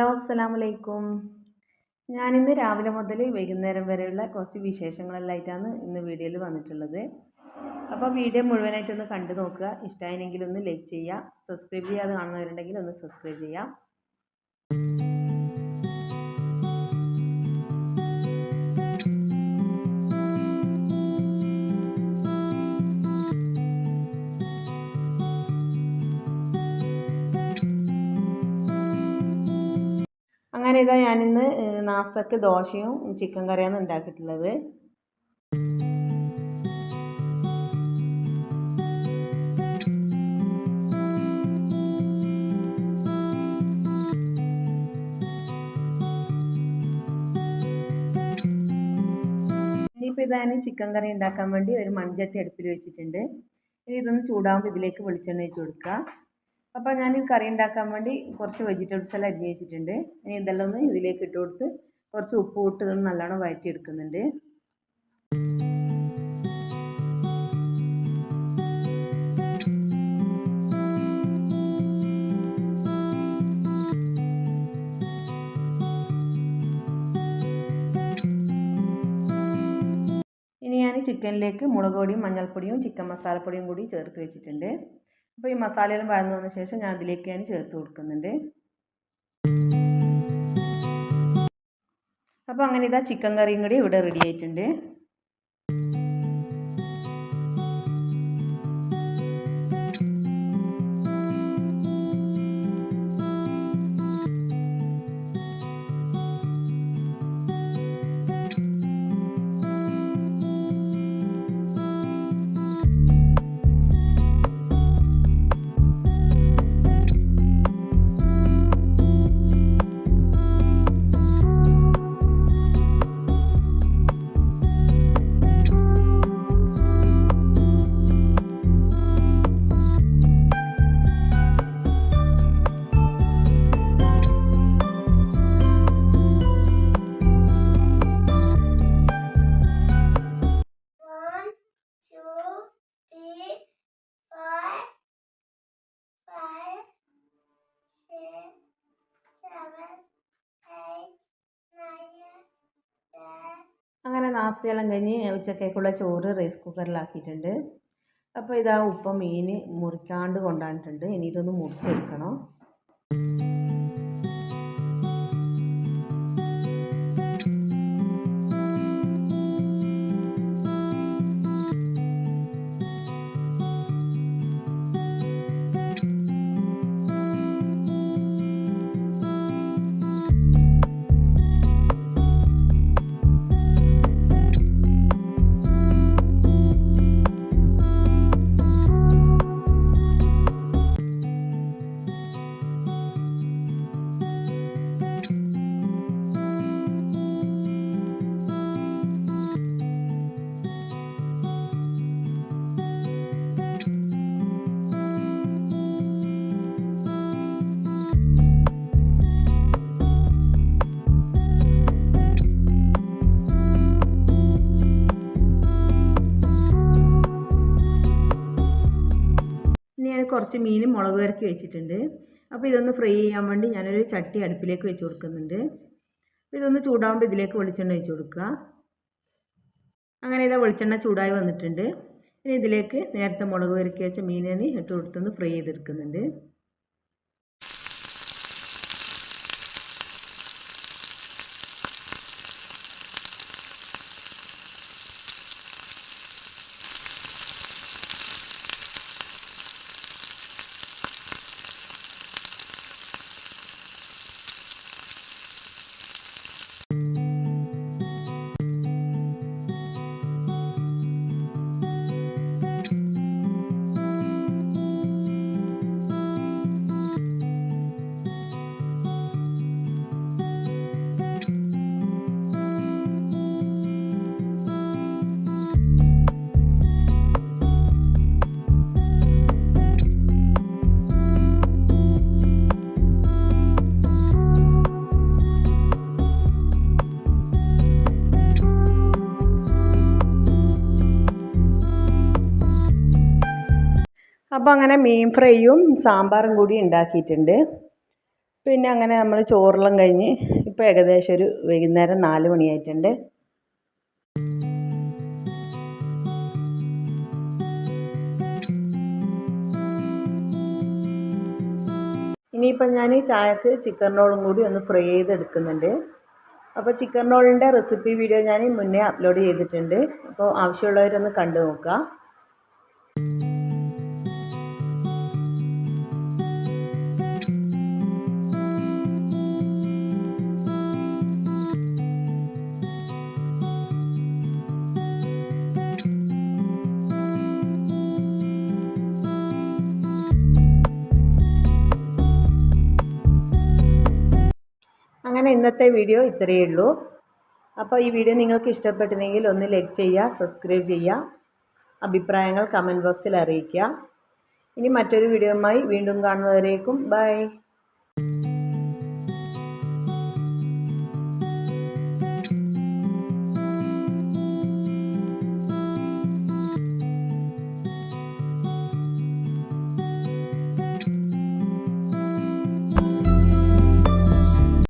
Hello അസ്സലാമു അലൈക്കും. ഞാനിന്ന് രാവിലെ മുതൽ വൈകുന്നേരം വരെയുള്ള കുറച്ച് വിശേഷങ്ങളെല്ലാമായിട്ടാണ് ഇന്ന് വീഡിയോയിൽ വന്നിട്ടുള്ളത്. അപ്പോൾ വീഡിയോ മുഴുവനായിട്ടൊന്ന് കണ്ടു നോക്കുക. ഇഷ്ടമായെങ്കിൽ ഒന്ന് ലൈക്ക് ചെയ്യുക. സബ്സ്ക്രൈബ് ചെയ്യാതെ കാണുന്നവരുണ്ടെങ്കിൽ ഒന്ന് സബ്സ്ക്രൈബ് ചെയ്യാം. അങ്ങനെ ഇതാ ഞാനിന്ന് നാസ്തക്ക് ദോശയും ചിക്കൻ കറിയാണ് ഉണ്ടാക്കിയിട്ടുള്ളത്. ഇനിയിപ്പോൾ ഇതാണ് ചിക്കൻ കറി ഉണ്ടാക്കാൻ വേണ്ടി ഒരു മൺചട്ടി അടുപ്പിൽ വെച്ചിട്ടുണ്ട്. ഇനി ഇതൊന്ന് ചൂടാകുമ്പോൾ ഇതിലേക്ക് വെളിച്ചെണ്ണ ഒഴിച്ച് കൊടുക്കുക. അപ്പോൾ ഞാൻ കറി ഉണ്ടാക്കാൻ വേണ്ടി കുറച്ച് വെജിറ്റബിൾസ് എല്ലാം അരിഞ്ഞ് വെച്ചിട്ടുണ്ട്. ഇനി ഇതെല്ലാം ഒന്ന് ഇതിലേക്ക് ഇട്ട് കൊടുത്ത് കുറച്ച് ഉപ്പ് ഇട്ട് ഇതൊന്ന് നല്ലോണം വഴറ്റിയെടുക്കുന്നുണ്ട്. ഇനി ഞാൻ ചിക്കനിലേക്ക് മുളക് പൊടിയും മഞ്ഞൾപ്പൊടിയും ചിക്കൻ മസാലപ്പൊടിയും കൂടി ചേർത്ത് വെച്ചിട്ടുണ്ട്. അപ്പോൾ ഈ മസാലയെല്ലാം വഴന്നു വന്ന ശേഷം ഞാൻ അതിലേക്ക് ചേർത്ത് കൊടുക്കുന്നുണ്ട്. അപ്പോൾ അങ്ങനെ ഇതാ ചിക്കൻ കറിയും കൂടി ഇവിടെ റെഡി ആയിട്ടുണ്ട്. അങ്ങനെ നാസ്തയെല്ലാം കഴിഞ്ഞ് ഉച്ചക്കേക്കുള്ള ചോറ് റൈസ് കുക്കറിലാക്കിയിട്ടുണ്ട്. അപ്പോൾ ഇതാ ഉപ്പ മീൻ മുറിക്കാണ്ട് കൊണ്ടുവന്നിട്ടുണ്ട്. ഇനി ഇതൊന്ന് മുറിച്ചെടുക്കണം. കുറച്ച് മീൻ മുളക് വരക്കി വെച്ചിട്ടുണ്ട്. അപ്പോൾ ഇതൊന്ന് ഫ്രൈ ചെയ്യാൻ വേണ്ടി ഞാനൊരു ചട്ടി അടുപ്പിലേക്ക് വെച്ച് കൊടുക്കുന്നുണ്ട്. ഇതൊന്ന് ചൂടാകുമ്പോൾ ഇതിലേക്ക് വെളിച്ചെണ്ണ ഒഴിച്ച് കൊടുക്കുക. അങ്ങനെ ഇതാ വെളിച്ചെണ്ണ ചൂടായി വന്നിട്ടുണ്ട്. ഇനി ഇതിലേക്ക് നേരത്തെ മുളക് വരക്കി വെച്ച മീനിനെ ഇട്ട് കൊടുത്തൊന്ന് ഫ്രൈ ചെയ്തെടുക്കുന്നുണ്ട്. അപ്പോൾ അങ്ങനെ മീൻ ഫ്രൈയും സാമ്പാറും കൂടി ഉണ്ടാക്കിയിട്ടുണ്ട്. പിന്നെ അങ്ങനെ നമ്മൾ ചോറെല്ലാം കഴിഞ്ഞ് ഇപ്പോൾ ഏകദേശം ഒരു വൈകുന്നേരം 4 മണിയായിട്ടുണ്ട്. ഇനിയിപ്പം ഞാൻ ചായക്ക് ചിക്കൻ റോളും കൂടി ഒന്ന് ഫ്രൈ ചെയ്തെടുക്കുന്നുണ്ട്. അപ്പോൾ ചിക്കൻ റോളിൻ്റെ റെസിപ്പി വീഡിയോ ഞാൻ മുന്നേ അപ്ലോഡ് ചെയ്തിട്ടുണ്ട്. അപ്പോൾ ആവശ്യമുള്ളവരൊന്ന് കണ്ടു നോക്കുക. അങ്ങനെ ഇന്നത്തെ വീഡിയോ ഇത്രയേ ഉള്ളൂ. അപ്പോൾ ഈ വീഡിയോ നിങ്ങൾക്ക് ഇഷ്ടപ്പെട്ടിട്ടുണ്ടെങ്കിൽ ഒന്ന് ലൈക്ക് ചെയ്യുക, സബ്സ്ക്രൈബ് ചെയ്യുക, അഭിപ്രായങ്ങൾ കമൻറ്റ് ബോക്സിൽ അറിയിക്കുക. ഇനി മറ്റൊരു വീഡിയോയുമായി വീണ്ടും കാണുന്നവരേക്കും ബൈ.